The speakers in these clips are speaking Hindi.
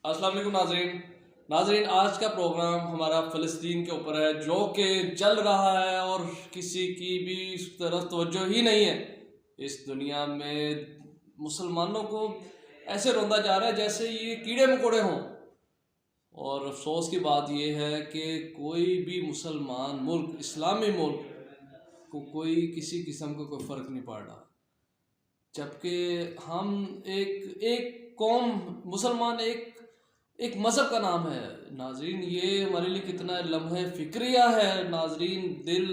अस्सलाम वालेकुम नाजरीन, आज का प्रोग्राम हमारा फ़लस्तीन के ऊपर है जो कि जल रहा है और किसी की भी इस तरफ तवज्जो ही नहीं है। इस दुनिया में मुसलमानों को ऐसे रौंदा जा रहा है जैसे ये कीड़े मकोड़े हों। और अफसोस की बात यह है कि कोई भी मुसलमान मुल्क, इस्लामी मुल्क को कोई किसी किस्म का कोई फ़र्क नहीं पड़ रहा, जबकि हम एक एक कौम मुसलमान एक एक मज़हब का नाम है। नाजरीन, ये हमारे लिए कितना लम्हे फ़िक्रिया है नाजरीन। दिल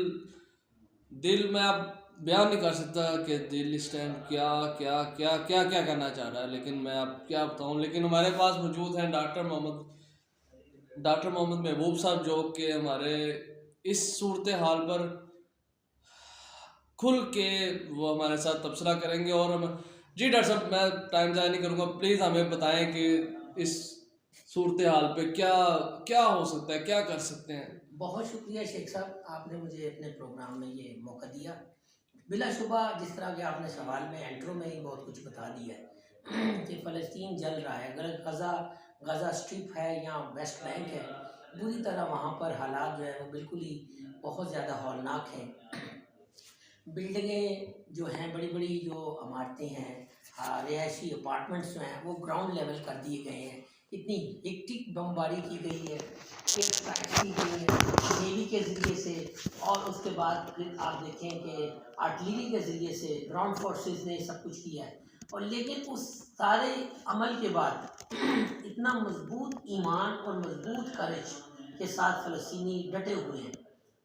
दिल में आप बयान नहीं कर सकता कि दिल इस टाइम क्या क्या क्या क्या क्या करना चाह रहा है, लेकिन मैं आप क्या बताऊं। लेकिन हमारे पास मौजूद हैं डॉक्टर मोहम्मद महबूब साहब, जो कि हमारे इस सूरत हाल पर खुल के वो हमारे साथ तबसरा करेंगे। और हम जी डॉक्टर साहब, मैं टाइम ज़ाया नहीं करूँगा, प्लीज़ हमें बताएं कि इस सूरत हाल पे क्या क्या हो सकता है, क्या कर सकते हैं। बहुत शुक्रिया शेख साहब, आपने मुझे अपने प्रोग्राम में ये मौका दिया। बिलाशुबा जिस तरह के आपने सवाल में इंट्रो में ही बहुत कुछ बता दिया है कि फ़लस्तीन जल रहा है। अगर गज़ा स्ट्रिप है या वेस्ट बैंक है, बुरी तरह वहाँ पर हालात जो है वो बिल्कुल ही बहुत ज़्यादा हौलनाक हैं। बिल्डिंगें जो हैं, बड़ी बड़ी जो इमारतें हैं, रिहायशी अपार्टमेंट्स जो हैं वो ग्राउंड लेवल कर दिए गए हैं। इतनी हेक्टिक बमबारी की गई है, एयर स्ट्राइक्स की गई है नेवी के ज़रिए से, और उसके बाद फिर आप देखें कि आर्टिलरी के ज़रिए से ग्राउंड फोर्सेस ने सब कुछ किया है। और लेकिन उस सारे अमल के बाद इतना मजबूत ईमान और मजबूत करेज के साथ फ़लस्तीनी डटे हुए हैं,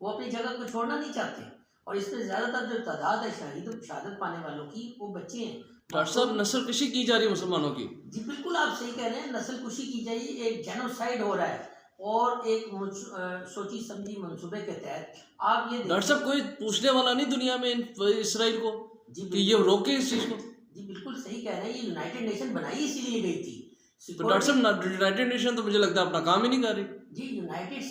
वो अपनी जगह को छोड़ना नहीं चाहते। और इसमें ज़्यादातर जो तादाद है शहादत पाने वालों की, वो बच्चे हैं। डॉक्टर साहब, नस्ल कशी की जा रही है मुसलमानों की। जी बिल्कुल, आप सही कह रहे हैं, नस्ल कुशी की जाएगी, एक जेनोसाइड हो रहा है। और एक सोची समझी मंसूबे के तहत आप ये डॉक्टर साहब, कोई पूछने वाला नहीं दुनिया में इसराइल को जी कि ये रोके इस चीज़ को। जी बिल्कुल सही कह रहे हैं, ये यूनाइटेड नेशन बनाई इसीलिए गई थी। तो डॉक्टर साहब, यूनाइटेड नेशन तो मुझे लगता है अपना काम ही नहीं कर रही। जी, यूनाइटेड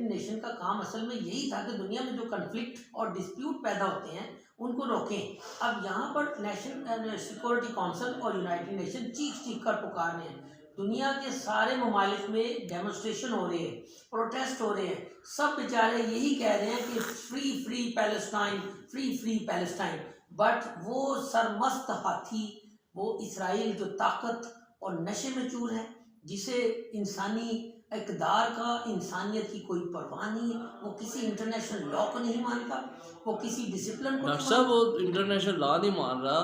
नेशन का काम असल में यही था कि दुनिया में जो कन्फ्लिक्ट और डिस्प्यूट पैदा होते हैं उनको रोकें। अब यहाँ पर नेशनल सिक्योरिटी काउंसिल और यूनाइटेड नेशन चीख कर पुकार रहे हैं। दुनिया के सारे ममालिक में डेमोन्स्ट्रेशन हो रहे हैं, प्रोटेस्ट हो रहे हैं, सब बेचारे यही कह रहे हैं कि free free Palestine, free free Palestine. But वो सरमस्त हाथी, वो इसराइल जो ताकत और नशे में चूर है, जिसे इंसानी इक़दार का, इंसानियत की कोई परवाह नहीं है, वो किसी इंटरनेशनल लॉ को नहीं मानता, वो किसी डिसिप्लिन को डॉक्टर नहीं साहब, मानता। वो इंटरनेशनल लॉ नहीं मान रहा,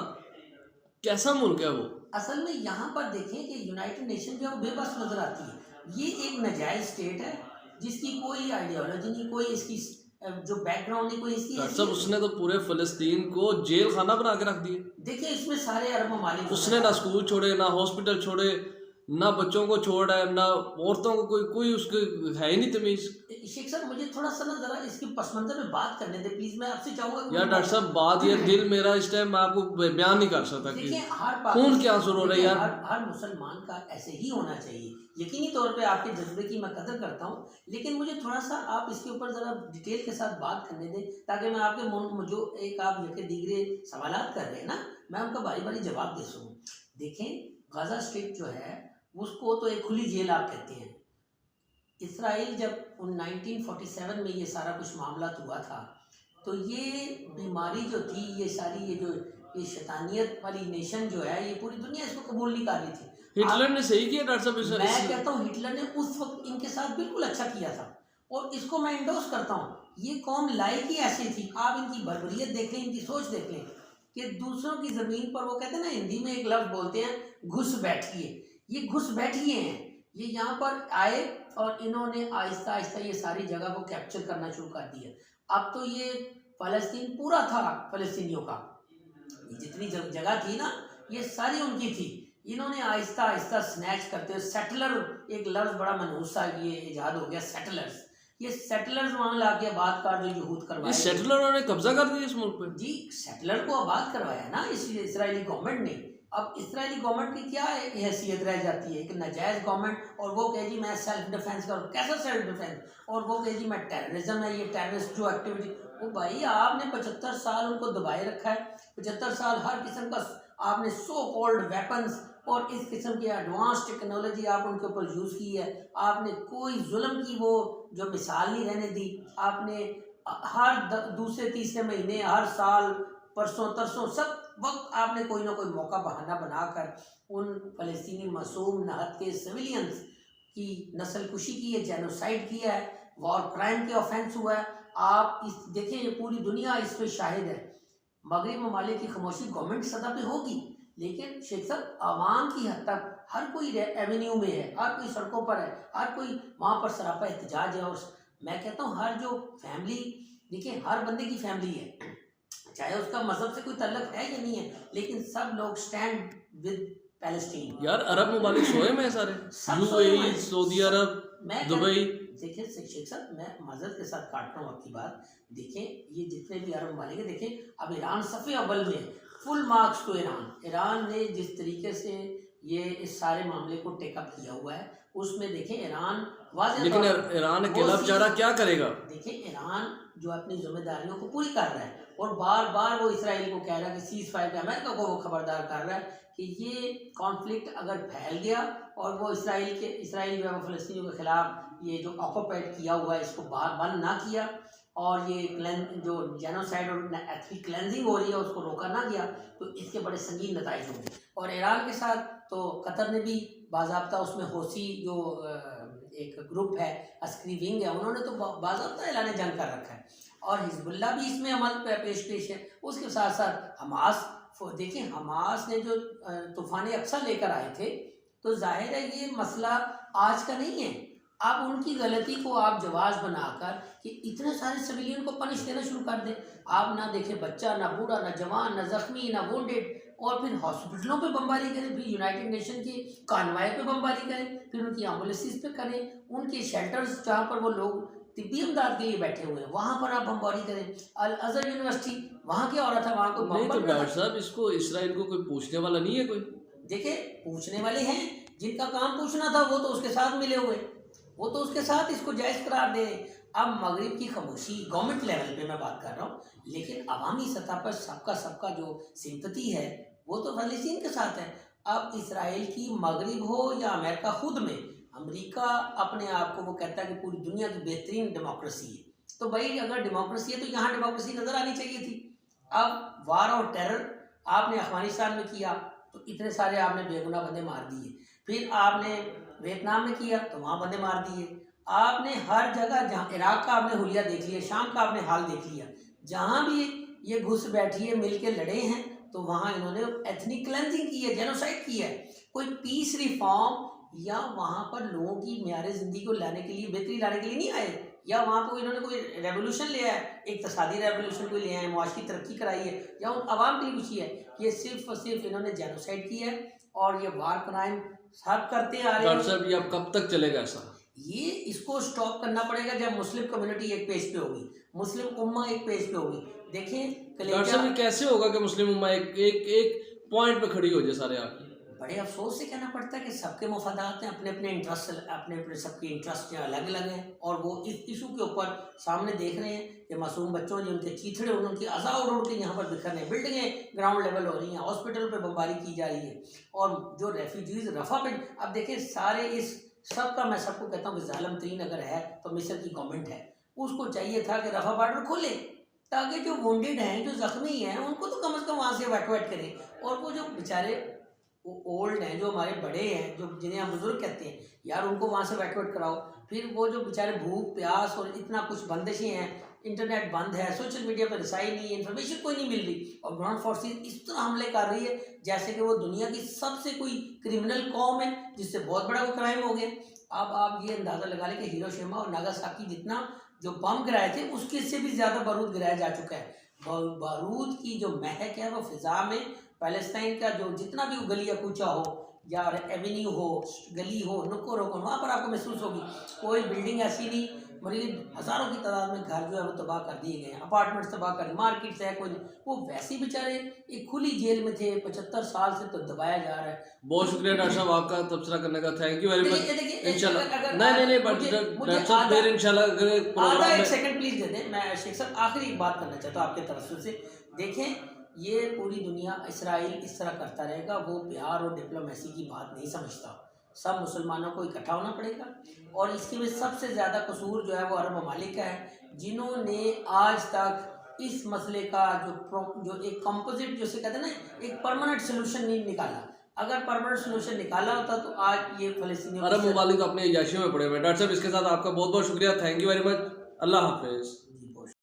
कैसा मुल्क है वो। असल में यहाँ पर देखें कि यूनाइटेड नेशन जो है वो बेबस नजर आती है। ये एक नाजायज स्टेट है जिसकी कोई आइडियोलॉजी नहीं, कोई इसकी जो बैकग्राउंड नहीं, कोई इसकी डॉक्टर साहब, उसने तो पूरे फ़लस्तीन को जेल खाना बना के रख दिए। देखिए इसमें सारे अरब ममालिक उसने ना स्कूल छोड़े, ना हॉस्पिटल छोड़े, ना बच्चों को छोड़ रहा है, ना औरतों को, कोई कोई उसके है ही नहीं तमीज। शेख साहब, मुझे थोड़ा सा ना जरा इसके पस मंजर में बात करने दे प्लीज, मैं आपसे चाहूंगा। यार डॉक्टर साहब, बात ये दिल मेरा इस टाइम मैं आपको बयान नहीं कर सकता कि देखिए खून क्या आंसू रो रहा है यार। हर मुसलमान का ऐसे ही होना चाहिए। यकीनी तौर पे आपके जज्बे की मैं कदर करता हूँ, लेकिन मुझे थोड़ा सा आप इसके ऊपर ज़रा डिटेल के साथ बात करने दें, ताकि मैं आपके जो एक आप यके दीगरे सवालात कर रहे हैं ना, मैं उनका बारी बारी जवाब दे सकूँ। देखें, गजा स्ट्रिप जो है उसको तो एक खुली जेल आप कहते हैं। इसराइल जब 1947 में ये सारा कुछ मामला हुआ था, तो ये बीमारी जो थी, ये सारी ये शैतानियत वाली नेशन जो है, ये पूरी दुनिया इसको कबूल नहीं कर रही थी। हिटलर ने सही किया डॉक्टर साहब। मैं कहता हूँ हिटलर ने उस वक्त इनके साथ बिल्कुल अच्छा किया था, और इसको मैं इंडोर्स करता हूँ। ये कौम लायक ही ऐसी थी, आप इनकी बर्बरियत देख लें, इनकी सोच देख लें कि दूसरों की ज़मीन पर, वो कहते हैं ना, हिंदी में एक लफ्ज़ बोलते हैं, घुस बैठिए। ये घुस बैठिए हैं, ये यहाँ पर आए और इन्होंने आहिस्ता आहिस्ता ये सारी जगह को कैप्चर करना शुरू कर दिया। अब तो ये फ़लस्तीन पूरा था फ़लस्तीनियों का, जितनी जगह थी ना, ये सारी उनकी थी। इन्होंने आहिस्ता आहिस्ता स्नैच करते हुए, सेटलर एक लफ्ज़ बड़ा मनहूस सा ये इजाद हो गया, सेटलर्स। ये सेटलर्स वहाँ ला के आबाद कर जो यहूद करवाए, सेटलरों ने कब्जा कर दिया इस मुल्क पे। जी, सेटलर को आबाद करवाया ना इस इसराइली गवर्नमेंट ने। अब इसराइली गवर्नमेंट की क्या हैसियत रह जाती है कि नाजायज़ गवर्नमेंट, और वो कहे जी मैं सेल्फ डिफेंस करूँ। कैसा सेल्फ डिफेंस? और वो कहे जी मैं टेररिज्म है, ये टेररिस्ट जो एक्टिविटी। वो भाई, आपने 75 साल उनको दबाए रखा है, 75 साल हर किस्म का आपने सो कॉल्ड वेपन्स और इस किस्म की एडवांस टेक्नोलॉजी आप उनके ऊपर यूज़ की है। आपने कोई जुल्म की वो जो मिसाल नहीं रहने दी। आपने हर दूसरे तीसरे महीने, हर साल, परसों तरसों, सब वक्त आपने कोई ना कोई मौका बहाना बनाकर उन फ़लस्तीनी मासूम नहत के सिविलियंस की नस्ल कुशी की है, जेनोसाइड किया है, वॉर क्राइम के ऑफेंस हुआ है। आप इस देखें, ये पूरी दुनिया इस पे शाहिद है। मगरबी ममालिक की खामोशी गवर्नमेंट सतह पे होगी, लेकिन शेख साहब आवाम की हद तक हर कोई एवेन्यू में है, हर कोई सड़कों पर है, हर कोई वहाँ पर सरापा एहतजाज है। और मैं कहता हूँ हर जो फैमिली, देखिए हर बंदे की फैमिली है, चाहे उसका मजहब से कोई तल्लक है या नहीं है, लेकिन सब लोग स्टैंड विद पैलेस्टीन। यार अरब ममालिक सोए में सारे, सब सोए हुए यूएई, हैं। सऊदी अरब, दुबई। देखिए शेख साहब, मैं मजहब के साथ काट रहा हूँ आपकी बात। देखें ये जितने भी अरब ममालिक है, देखें अब ईरान सफ़े अव्वल में, फुल मार्क्स टू ईरान ने जिस तरीके से ये इस सारे मामले को टेकअप किया हुआ है, उसमें देखें ईरान वाज़ेह लेकिन तौर पर ईरान वो अकेला बेचारा क्या करेगा? देखिए ईरान जो अपनी जिम्मेदारियों को पूरी कर रहा है, और बार बार वो इसराइल को कह रहा है कि सीज फायर पे, अमेरिका को वो खबरदार कर रहा है कि ये कॉन्फ्लिक्ट अगर फैल गया और वो इसराइल जो है वो फ़लस्तीनियों के ख़िलाफ़ ये जो ऑक्यूपाइड किया हुआ है इसको बंद ना किया, और ये जो जेनोसाइड और एथनिक क्लेंजिंग हो रही है उसको रोका ना गया, तो इसके बड़े संगीन नताइज होंगे। और ईरान के साथ तो कतर ने भी बाज़ाब्ता उसमें होसी जो एक ग्रुप है, अस्करी विंग है, उन्होंने तो बाज़ाब्ता ऐलान जंग कर रखा है, और हिजबुल्लाह भी इसमें अमल पेश है। उसके साथ साथ हमास, देखिए हमास ने जो तूफ़ान अक्सा लेकर आए थे, तो जाहिर है ये मसला आज का नहीं है। आप उनकी गलती को आप जवाज बनाकर कि इतने सारे सिविलियन को पनिश देना शुरू कर दें। आप ना देखें बच्चा, ना बूढ़ा, ना जवान, ना जख्मी, ना वोंडेड, और फिर हॉस्पिटलों पे बमबारी करें, फिर यूनाइटेड नेशन के कानवाई पे बमबारी करें, फिर उनकी एम्बुलेंसेस पे करें, उनके शेल्टर्स जहाँ पर वो लोग तिब्बी इमदाद के लिए बैठे हुए हैं वहाँ पर आप बमबारी करें। अल अज़हर यूनिवर्सिटी, वहाँ क्या हो रहा था, वहाँ को नहीं तो डॉक्टर साहब, इसको इसराइल को कोई पूछने वाला नहीं है कोई? देखिए पूछने वाले हैं, जिनका काम पूछना था वो तो उसके साथ मिले हुए, वो तो उसके साथ इसको जायज़ करार दे रहे। अब मगरिब की खामोशी गवर्नमेंट लेवल पे मैं बात कर रहा हूँ, लेकिन अवामी सतह पर सबका जो सिंपैथी है वो तो फ़लस्तीन के साथ है। अब इसराइल की मगरिब हो या अमेरिका खुद में, अमेरिका अपने आप को वो कहता है कि पूरी दुनिया की बेहतरीन डेमोक्रेसी है, तो भाई अगर डेमोक्रेसी है तो यहाँ डेमोक्रेसी नज़र आनी चाहिए थी। अब वार और टेरर आपने अफगानिस्तान में किया तो इतने सारे आपने बेगुनाह बंदे मार दिए, फिर आपने वियतनाम में किया तो वहाँ बंदे मार दिए, आपने हर जगह, जहाँ इराक का आपने हुलिया देख लिया, शाम का आपने हाल देख लिया, जहाँ भी ये घुस बैठिए मिल के लड़े हैं तो वहाँ इन्होंने एथनिक क्लेंजिंग की है, जेनोसाइड की है। कोई पीस रिफॉर्म या वहाँ पर लोगों की म्यारे ज़िंदगी को लाने के लिए, बेहतरी लाने के लिए नहीं आए, या वहाँ पर इन्होंने कोई रेवोल्यूशन ले आया, इक़्तिसादी रेवोल्यूशन कोई ले आए, मुआशी तरक्की कराई है, या उन आवाम के लिए कुछ है। ये सिर्फ और सिर्फ इन्होंने जेनोसाइड की है, और ये वार क्राइम सब करते आ रहे हैं। डॉक्टर साहब ये अब कब तक चलेगा ऐसा? ये इसको स्टॉप करना पड़ेगा जब मुस्लिम कम्युनिटी एक पेज पे होगी, मुस्लिम उम्मा एक पेज पे होगी। देखें डॉक्टर साहब ये कैसे होगा कि मुस्लिम उम्मा एक पॉइंट पे खड़ी हो जाए सारे आके? बड़े अफसोस से कहना पड़ता है कि सबके मफादात हैं, अपने अपने इंटरेस्ट, अपने सबके इंटरेस्ट अलग अलग हैं, और वो इस इशू के ऊपर सामने देख रहे हैं कि मासूम बच्चों जो उनके चीथड़े, उनकी अज़ा उड़ के यहाँ पर बिखर रहे हैं, बिल्डिंगें ग्राउंड लेवल हो रही हैं, हॉस्पिटल पे बमबारी की जा रही है, और जो रेफ्यूजीज रफ़ा पे, अब देखें सारे इस सब का मैं सबको कहता हूँ कि ज़ालिम तरीन अगर है तो मिस्र की गवर्नमेंट है, उसको चाहिए था कि रफ़ा बॉर्डर खोले ताकि जो वोंडेड हैं, जो ज़ख्मी हैं, उनको तो कम से कम वहाँ से इवैक्यूएट करें, और वो जो बेचारे वो ओल्ड हैं, जो हमारे बड़े हैं, जो जिन्हें हम बुजुर्ग कहते हैं, यार उनको वहाँ से इवैक्यूएट कराओ। फिर वो जो बेचारे भूख प्यास और इतना कुछ बंदिशें हैं, इंटरनेट बंद है, सोशल मीडिया पर रसाई नहीं है, इन्फॉर्मेशन कोई नहीं मिल रही, और ग्राउंड फोर्सेस इस तरह हमले कर रही है जैसे कि वो दुनिया की सबसे कोई क्रिमिनल कौम है, जिससे बहुत बड़ा वो क्राइम हो गया। अब आप ये अंदाज़ा लगा लें कि हिरोशिमा और नागासाकी जितना जो बम गिराए थे उसके से भी ज़्यादा बारूद गिराया जा चुका है। बारूद की जो महक है वो फ़िज़ा में, पैलेस्टाइन का जो जितना भी गलिया कूचा हो या एवेन्यू हो, गली हो, नुक्कड़ हो, वहाँ पर आपको महसूस होगी कोई बिल्डिंग ऐसी नहीं, मरीज हज़ारों की तादाद में घर जो है वो तबाह कर दिए गए हैं, अपार्टमेंट्स तबाह कर, मार्केट्स है कोई, वो वैसे ही बेचारे एक खुली जेल में थे, 75 साल से तो दबाया जा रहा है। बहुत शुक्रिया डॉक्टर साहब आपका तबसरा करने का, थैंक यू वेरी मच। इंशाल्लाह नहीं डॉक्टर साहब फिर इंशाल्लाह आधा एक सेकंड प्लीज दे दें, मैं शेख साहब आखिरी एक बात करना चाहता हूँ आपके तरफ से। देखें ये पूरी दुनिया इसराइल इस तरह करता रहेगा, वो प्यार और डिप्लोमेसी की बात नहीं समझता। सब मुसलमानों को इकट्ठा होना पड़ेगा और इसकी वजह सबसे ज़्यादा कसूर जो है वो अरब ममालिक का है, जिन्होंने आज तक इस मसले का जो एक कंपोजिट जिसे कहते हैं ना, एक परमानेंट सोल्यूशन नहीं निकाला। अगर परमानेंट सोल्यूशन निकाला होता तो आज ये फ़लस्तीनियों अरब ममालिक अपने याशियों में पड़े हुए हैं। डॉक्टर साहब, इसके साथ आपका बहुत बहुत शुक्रिया, थैंक यू वेरी मच, अल्लाह हाफिज़।